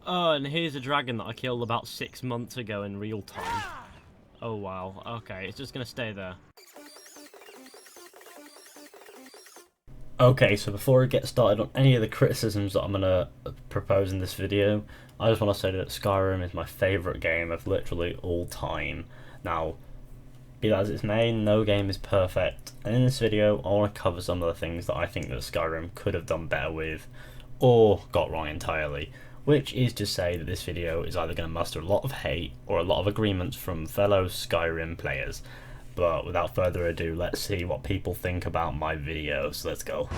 Oh, and here's a dragon that I killed about 6 months ago in real time. Oh wow, okay, it's just gonna stay there. Okay, so before we get started on any of the criticisms that I'm going to propose in this video, I just want to say that Skyrim is my favourite game of literally all time. Now, be that as it's may, no game is perfect, and in this video I want to cover some of the things that I think that Skyrim could have done better with, or got wrong entirely, which is to say that this video is either going to muster a lot of hate or a lot of agreements from fellow Skyrim players. But without further ado, let's see what people think about my videos. Let's go.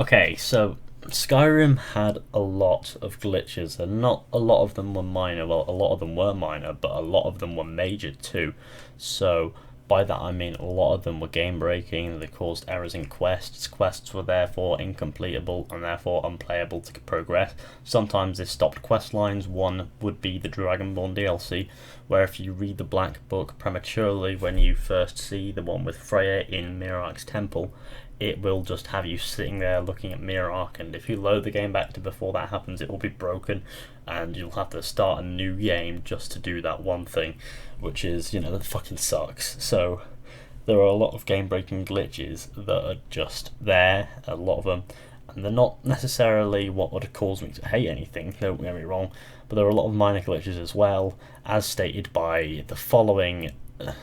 Okay, so Skyrim had a lot of glitches, and not a lot of them were minor. Well, a lot of them were minor, but a lot of them were major too. So by that I mean a lot of them were game breaking, they caused errors in quests, quests were therefore incompletable and therefore unplayable to progress. Sometimes they stopped quest lines. One would be the Dragonborn DLC, where if you read the Black Book prematurely when you first see the one with Freya in Mirarch's temple, it will just have you sitting there looking at Mirarch, and if you load the game back to before that happens, it will be broken and you'll have to start a new game just to do that one thing, which is, you know, that fucking sucks. So there are a lot of game breaking glitches that are just there, a lot of them, and they're not necessarily what would cause me to hate anything, don't get me wrong, but there are a lot of minor glitches as well, as stated by the following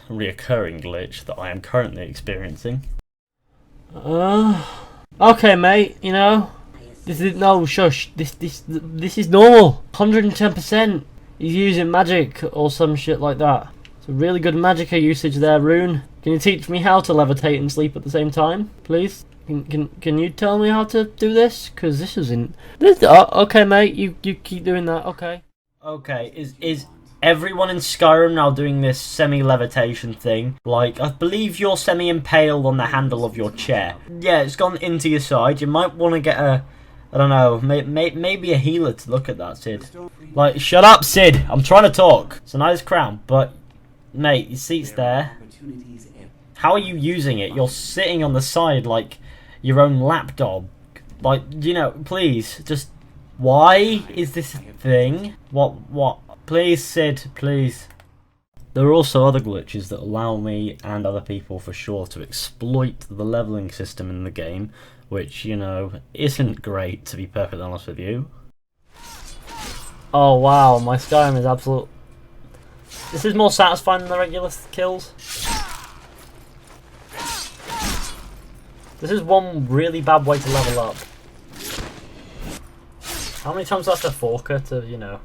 reoccurring glitch that I am currently experiencing. Okay, mate. You know, this is no shush. This is normal. 110%. He's using magic or some shit like that. It's a really good magica usage there, Rune. Can you teach me how to levitate and sleep at the same time, please? Can you tell me how to do this? Cause this isn't. Okay, mate. You keep doing that. Okay. Okay. Is everyone in Skyrim now doing this semi-levitation thing? Like, I believe you're semi-impaled on the handle of your chair. Yeah, it's gone into your side. You might want to get a, I don't know, maybe a healer to look at that, Sid. Like, shut up, Sid! I'm trying to talk. It's a nice crown, but, mate, your seat's there. How are you using it? You're sitting on the side like your own lapdog. Like, you know, please, just, why is this a thing? What? Please, Sid, please. There are also other glitches that allow me, and other people for sure, to exploit the leveling system in the game, which, you know, isn't great, to be perfectly honest with you. Oh wow, my Skyrim is absolute. This is more satisfying than the regular kills. This is one really bad way to level up. How many times do I have to fork her to, you know?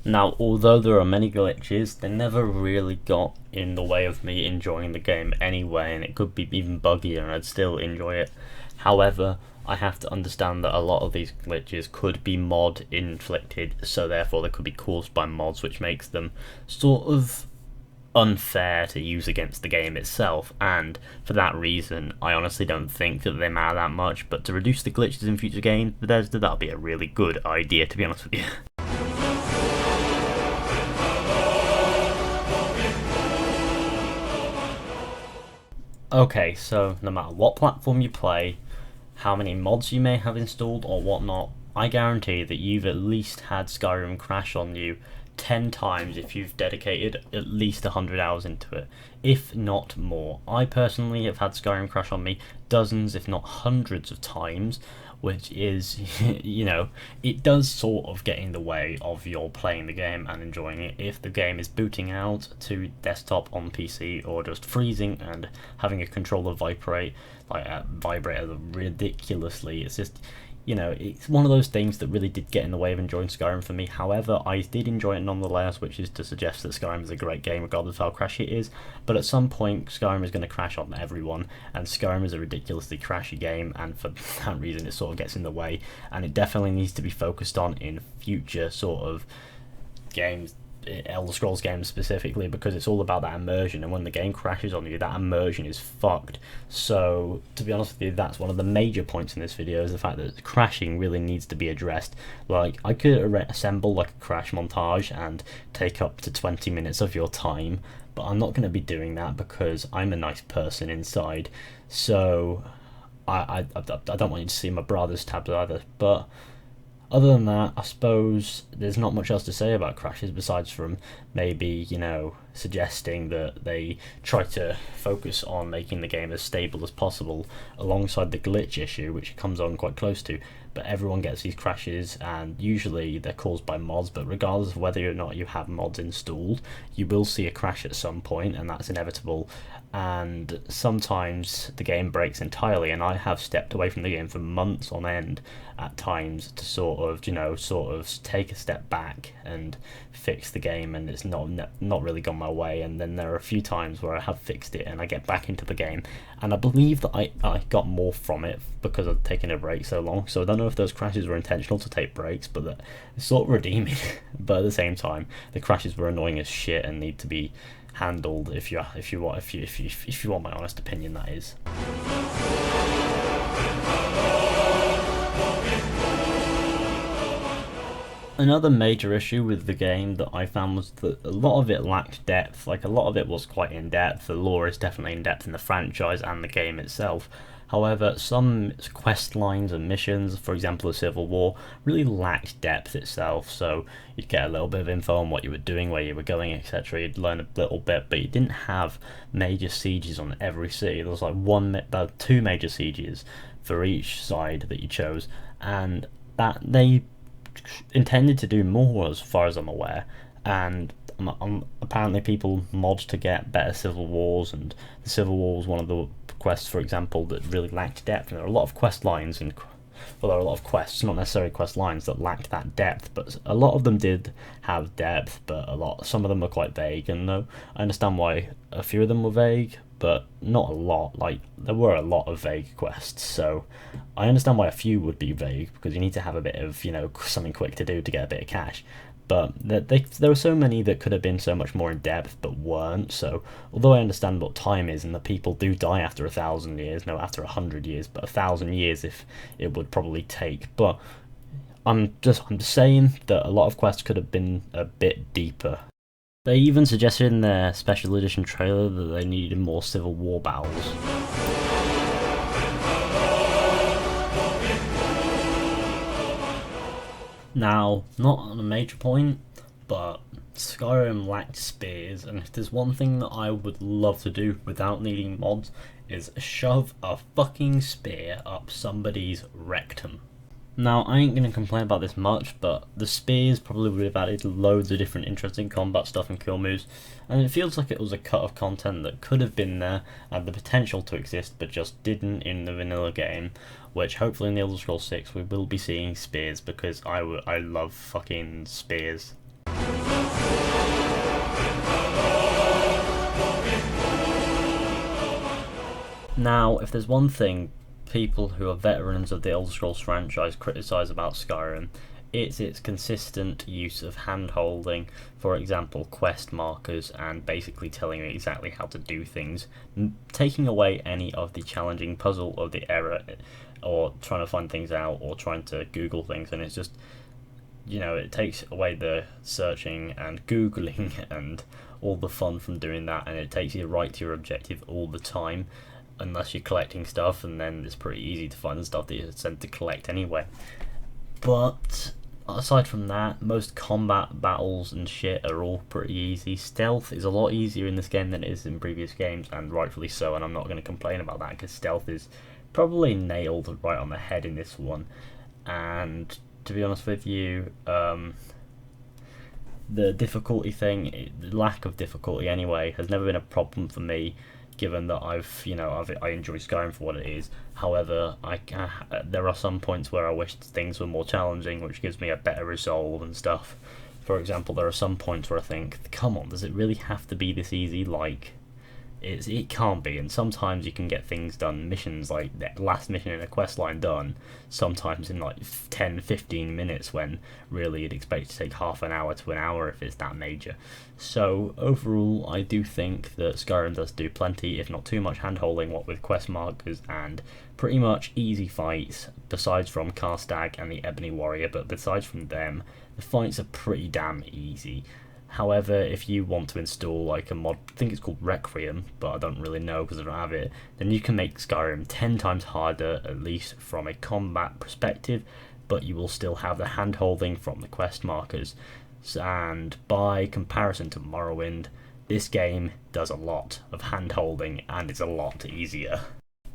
Now, although there are many glitches, they never really got in the way of me enjoying the game anyway, and it could be even buggier and I'd still enjoy it. However, I have to understand that a lot of these glitches could be mod inflicted, so therefore they could be caused by mods, which makes them sort of unfair to use against the game itself, and for that reason I honestly don't think that they matter that much, but to reduce the glitches in future games, that'll be a really good idea, to be honest with you. Okay, so no matter what platform you play, how many mods you may have installed or whatnot, I guarantee that you've at least had Skyrim crash on you 10 times if you've dedicated at least 100 hours into it, if not more. I personally have had Skyrim crash on me dozens if not hundreds of times, which is, you know, it does sort of get in the way of your playing the game and enjoying it if the game is booting out to desktop on PC or just freezing and having a controller vibrate ridiculously. It's just, you know, it's one of those things that really did get in the way of enjoying Skyrim for me. However, I did enjoy it nonetheless, which is to suggest that Skyrim is a great game regardless of how crashy it is. But at some point, Skyrim is going to crash on everyone, and Skyrim is a ridiculously crashy game, and for that reason it sort of gets in the way, and it definitely needs to be focused on in future sort of games Elder Scrolls games specifically, because it's all about that immersion, and when the game crashes on you, that immersion is fucked. So to be honest with you, that's one of the major points in this video, is the fact that crashing really needs to be addressed. Like, I could assemble like a crash montage and take up to 20 minutes of your time, but I'm not going to be doing that because I'm a nice person inside. So I don't want you to see my brother's tabs either. But other than that, I suppose there's not much else to say about crashes besides from maybe, you know, suggesting that they try to focus on making the game as stable as possible alongside the glitch issue, which it comes on quite close to. But everyone gets these crashes, and usually they're caused by mods, but regardless of whether or not you have mods installed, you will see a crash at some point, and that's inevitable. And sometimes the game breaks entirely, and I have stepped away from the game for months on end at times to sort of take a step back and fix the game, and it's not really gone my way. And then there are a few times where I have fixed it and I get back into the game, and I believe that I got more from it because I've taken a break so long. So I don't know if those crashes were intentional to take breaks, but that it's sort of redeeming. But at the same time, the crashes were annoying as shit and need to be handled, if you want my honest opinion, that is. Another major issue with the game that I found was that a lot of it lacked depth. Like, a lot of it was quite in depth. The lore is definitely in depth in the franchise and the game itself. However, some quest lines and missions, for example the Civil War, really lacked depth itself. So you'd get a little bit of info on what you were doing, where you were going, etc. You'd learn a little bit, but you didn't have major sieges on every city. There was like two major sieges for each side that you chose, and that they intended to do more, as far as I'm aware. And apparently people mod to get better Civil Wars, and the Civil War was one of the quests, for example, that really lacked depth. And there are a lot of quest lines, and well, there are a lot of quests, not necessarily quest lines, that lacked that depth, but a lot of them did have depth, but some of them were quite vague. And I understand why a few of them were vague, but not a lot. Like, there were a lot of vague quests, so I understand why a few would be vague, because you need to have a bit of, you know, something quick to do to get a bit of cash. But there were so many that could have been so much more in depth but weren't. So although I understand what time is, and the people do die after 1,000 years, no, after 100 years, but 1,000 years if it would probably take. But I'm just saying that a lot of quests could have been a bit deeper. They even suggested in their special edition trailer that they needed more Civil War battles. Now, not on a major point, but Skyrim lacked spears, and if there's one thing that I would love to do without needing mods, is shove a fucking spear up somebody's rectum. Now, I ain't gonna complain about this much, but the spears probably would have added loads of different interesting combat stuff and kill moves, and it feels like it was a cut of content that could have been there, had the potential to exist, but just didn't in the vanilla game, which hopefully in the Elder Scrolls 6 we will be seeing spears, because I love fucking spears. Now, if there's one thing people who are veterans of the Elder Scrolls franchise criticise about Skyrim, it's its consistent use of hand-holding, for example quest markers, and basically telling you exactly how to do things, taking away any of the challenging puzzle of the era, or trying to find things out, or trying to Google things. And it's just, you know, it takes away the searching and Googling and all the fun from doing that, and it takes you right to your objective all the time, unless you're collecting stuff, and then it's pretty easy to find the stuff that you're sent to collect anyway. But aside from that, most combat battles and shit are all pretty easy. Stealth is a lot easier in this game than it is in previous games, and rightfully so, and I'm not going to complain about that, because stealth is probably nailed right on the head in this one. And to be honest with you, the difficulty thing, the lack of difficulty anyway, has never been a problem for me, given that I enjoy Skyrim for what it is. However, there are some points where I wish things were more challenging, which gives me a better resolve and stuff. For example, there are some points where I think, come on, does it really have to be this easy? Like, it can't be, and sometimes you can get things done, missions like the last mission in a quest line done, sometimes in like 10-15 minutes, when really you'd expect to take half an hour to an hour if it's that major. So overall, I do think that Skyrim does do plenty, if not too much hand-holding, what with quest markers and pretty much easy fights, besides from Karstag and the Ebony Warrior, but besides from them, the fights are pretty damn easy. However, if you want to install like a mod, I think it's called Requiem, but I don't really know because I don't have it, then you can make Skyrim 10 times harder, at least from a combat perspective, but you will still have the hand-holding from the quest markers. And by comparison to Morrowind, this game does a lot of hand-holding and it's a lot easier.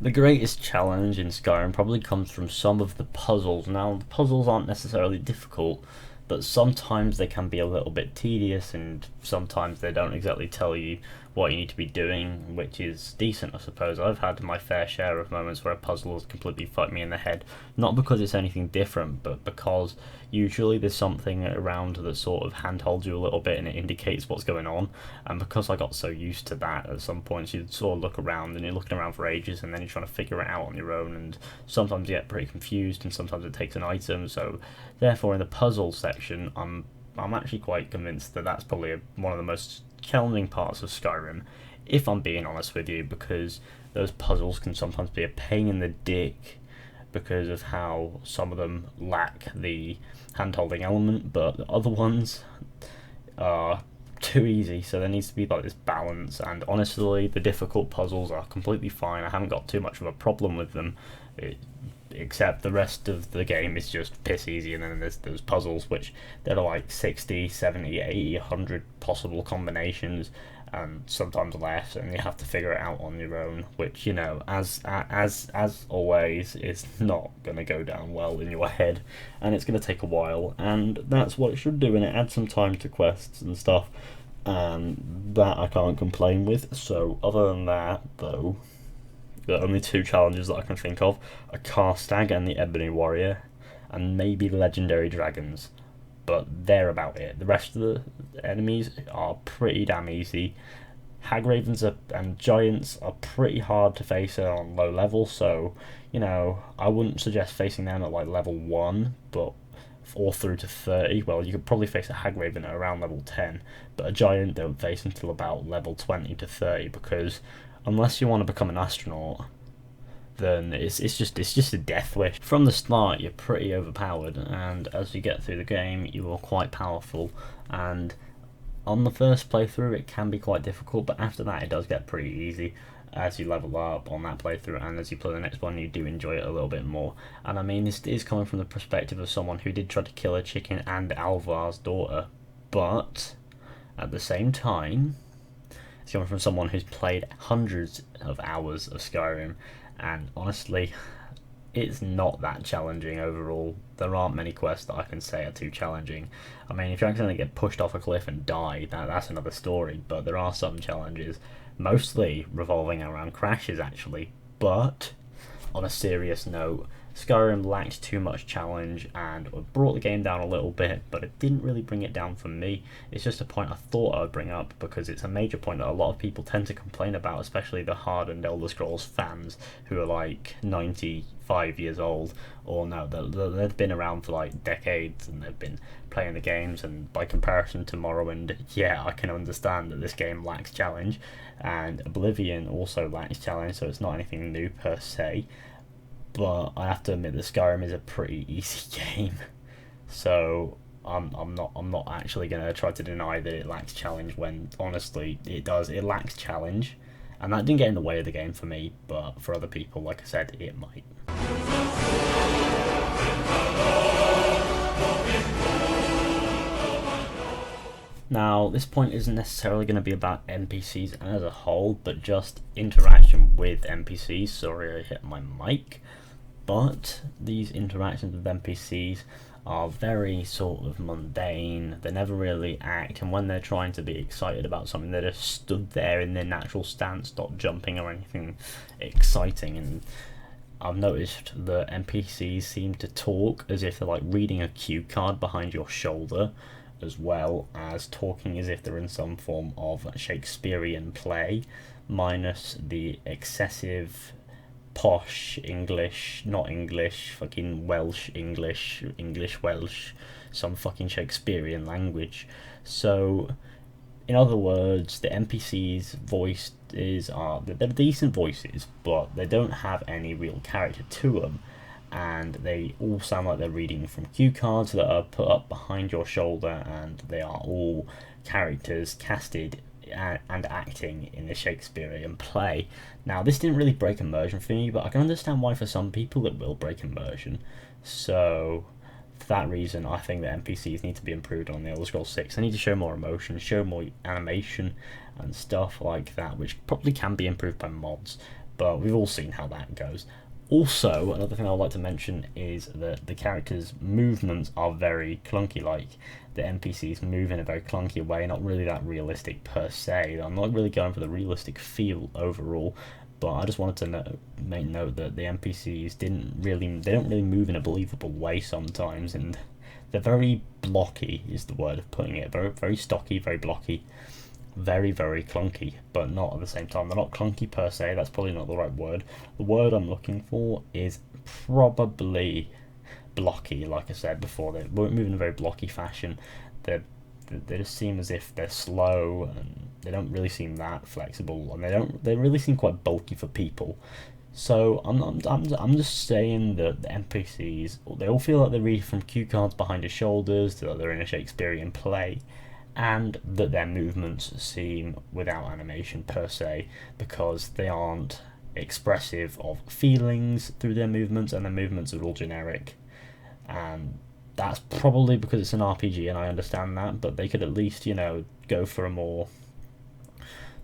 The greatest challenge in Skyrim probably comes from some of the puzzles. Now, the puzzles aren't necessarily difficult, but sometimes they can be a little bit tedious, and sometimes they don't exactly tell you what you need to be doing, which is decent, I suppose. I've had my fair share of moments where a puzzle has completely fucked me in the head, not because it's anything different, but because usually there's something around that sort of handholds you a little bit and it indicates what's going on, and because I got so used to that, at some points you sort of look around and you're looking around for ages and then you're trying to figure it out on your own, and sometimes you get pretty confused and sometimes it takes an item. So therefore in the puzzle section, I'm actually quite convinced that that's probably one of the most challenging parts of Skyrim, if I'm being honest with you, because those puzzles can sometimes be a pain in the dick because of how some of them lack the hand-holding element, but the other ones are too easy, so there needs to be like this balance. And honestly, the difficult puzzles are completely fine. I haven't got too much of a problem with them, except the rest of the game is just piss easy, and then there's those puzzles which there are like 60, 70, 80, 100 possible combinations, and sometimes less, and you have to figure it out on your own, which, you know, as always, is not going to go down well in your head, and it's going to take a while, and that's what it should do, and it adds some time to quests and stuff, and that I can't complain with. So other than that, though, the only two challenges that I can think of are Karstag and the Ebony Warrior, and maybe legendary dragons, but they're about it. The rest of the enemies are pretty damn easy. Hagravens and giants are pretty hard to face on low level, so, you know, I wouldn't suggest facing them at like level 1, but or through to 30. Well, you could probably face a Hagraven at around level 10, but a giant don't face until about level 20 to 30, because unless you want to become an astronaut, then it's just a death wish. From the start, you're pretty overpowered, and as you get through the game, you are quite powerful. And on the first playthrough, it can be quite difficult, but after that, it does get pretty easy as you level up on that playthrough, and as you play the next one, you do enjoy it a little bit more. And I mean, this is coming from the perspective of someone who did try to kill a chicken and Alvar's daughter, but at the same time, it's coming from someone who's played hundreds of hours of Skyrim, and honestly, it's not that challenging overall. There aren't many quests that I can say are too challenging. I mean, if you accidentally get pushed off a cliff and die, that's another story, but there are some challenges, mostly revolving around crashes actually. But on a serious note, Skyrim lacked too much challenge and brought the game down a little bit, but it didn't really bring it down for me. It's just a point I thought I would bring up because it's a major point that a lot of people tend to complain about, especially the hardened Elder Scrolls fans who are like 95 years old, or no, they've been around for like decades and they've been playing the games, and by comparison to Morrowind, yeah, I can understand that this game lacks challenge, and Oblivion also lacks challenge, so it's not anything new per se. But I have to admit that Skyrim is a pretty easy game, so I'm not actually gonna try to deny that it lacks challenge when honestly it does. It lacks challenge, and that didn't get in the way of the game for me, but for other people, like I said, it might. Now, this point isn't necessarily going to be about NPCs as a whole, but just interaction with NPCs. Sorry, I hit my mic. But these interactions with NPCs are very sort of mundane. They never really act, and when they're trying to be excited about something, they're just stood there in their natural stance, not jumping or anything exciting. And I've noticed that NPCs seem to talk as if they're like reading a cue card behind your shoulder, as well as talking as if they're in some form of Shakespearean play. minus the excessive posh English, not English, fucking Welsh English, English Welsh, some fucking Shakespearean language. So, in other words, the NPCs' voices they're decent voices, but they don't have any real character to them, and they all sound like they're reading from cue cards that are put up behind your shoulder, and they are all characters casted and acting in the Shakespearean play. Now, this didn't really break immersion for me, but I can understand why for some people it will break immersion. So, for that reason, I think that NPCs need to be improved on the Elder Scrolls 6. They need to show more emotion, show more animation and stuff like that, which probably can be improved by mods, but we've all seen how that goes. Also, another thing I would like to mention is that the characters' movements are very clunky. Like, the NPCs move in a very clunky way, not really that realistic per se. I'm not really going for the realistic feel overall, but I just wanted to make note that the NPCs don't really move in a believable way sometimes, and they're very blocky is the word of putting it. Very, very stocky, very blocky. Very, very clunky, but not at the same time. They're not clunky per se, that's probably not the right word. The word I'm looking for is probably blocky, like I said before. They won't move in a very blocky fashion. They just seem as if they're slow, and they don't really seem that flexible, and they really seem quite bulky for people. So I'm just saying that the NPCs, they all feel like they read from cue cards behind their shoulders, that they're in a Shakespearean play, and that their movements seem without animation per se, because they aren't expressive of feelings through their movements, and their movements are all generic. And that's probably because it's an RPG, and I understand that, but they could at least, go for a more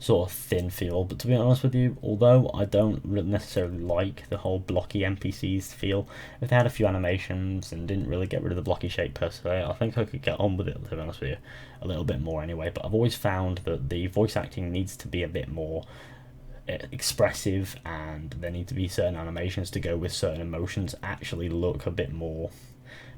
sort of thin feel. But to be honest with you, although I don't necessarily like the whole blocky NPCs feel, if they had a few animations and didn't really get rid of the blocky shape per se, I think I could get on with it, to be honest with you, a little bit more anyway. But I've always found that the voice acting needs to be a bit more expressive, and there need to be certain animations to go with certain emotions, actually look a bit more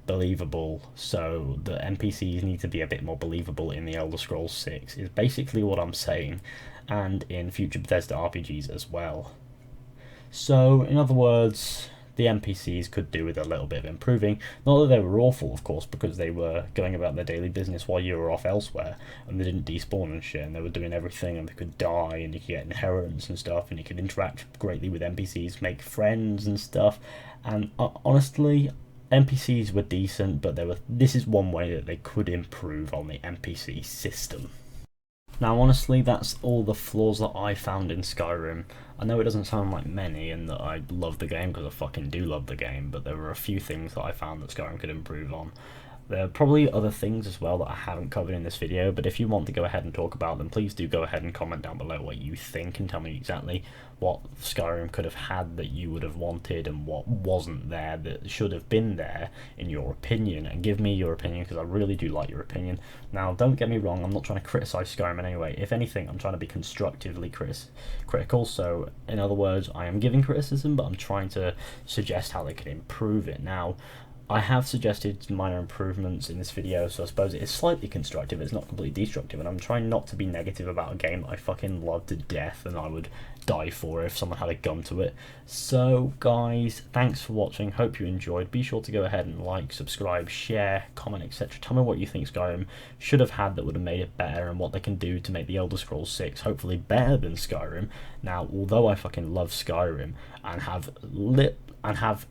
believable. So the NPCs need to be a bit more believable in the Elder Scrolls 6 is basically what I'm saying, and in future Bethesda RPGs as well. So in other words, the NPCs could do with a little bit of improving. Not that they were awful, of course, because they were going about their daily business while you were off elsewhere, and they didn't despawn and shit, and they were doing everything, and they could die, and you could get inheritance and stuff, and you could interact greatly with NPCs, make friends and stuff. And honestly, NPCs were decent, but this is one way that they could improve on the NPC system. Now, honestly, that's all the flaws that I found in Skyrim. I know it doesn't sound like many, and that I love the game, because I fucking do love the game, but there were a few things that I found that Skyrim could improve on. There are probably other things as well that I haven't covered in this video, but if you want to go ahead and talk about them, please do go ahead and comment down below what you think, and tell me exactly what Skyrim could have had that you would have wanted, and what wasn't there that should have been there, in your opinion. And give me your opinion, because I really do like your opinion. Now, don't get me wrong, I'm not trying to criticise Skyrim in any way. If anything, I'm trying to be constructively critical. So, in other words, I am giving criticism, but I'm trying to suggest how they could improve it. Now, I have suggested minor improvements in this video, so I suppose it is slightly constructive, it's not completely destructive, and I'm trying not to be negative about a game that I fucking love to death and I would die for if someone had a gun to it. So guys, thanks for watching, hope you enjoyed. Be sure to go ahead and like, subscribe, share, comment, etc. Tell me what you think Skyrim should have had that would have made it better, and what they can do to make the Elder Scrolls 6 hopefully better than Skyrim. Now, although I fucking love Skyrim and have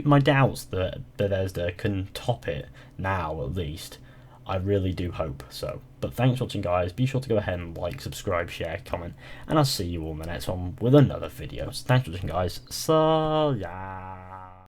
my doubts that Bethesda can top it now, at least, I really do hope so. But thanks for watching, guys. Be sure to go ahead and like, subscribe, share, comment, and I'll see you all in the next one with another video. So thanks for watching, guys. So yeah.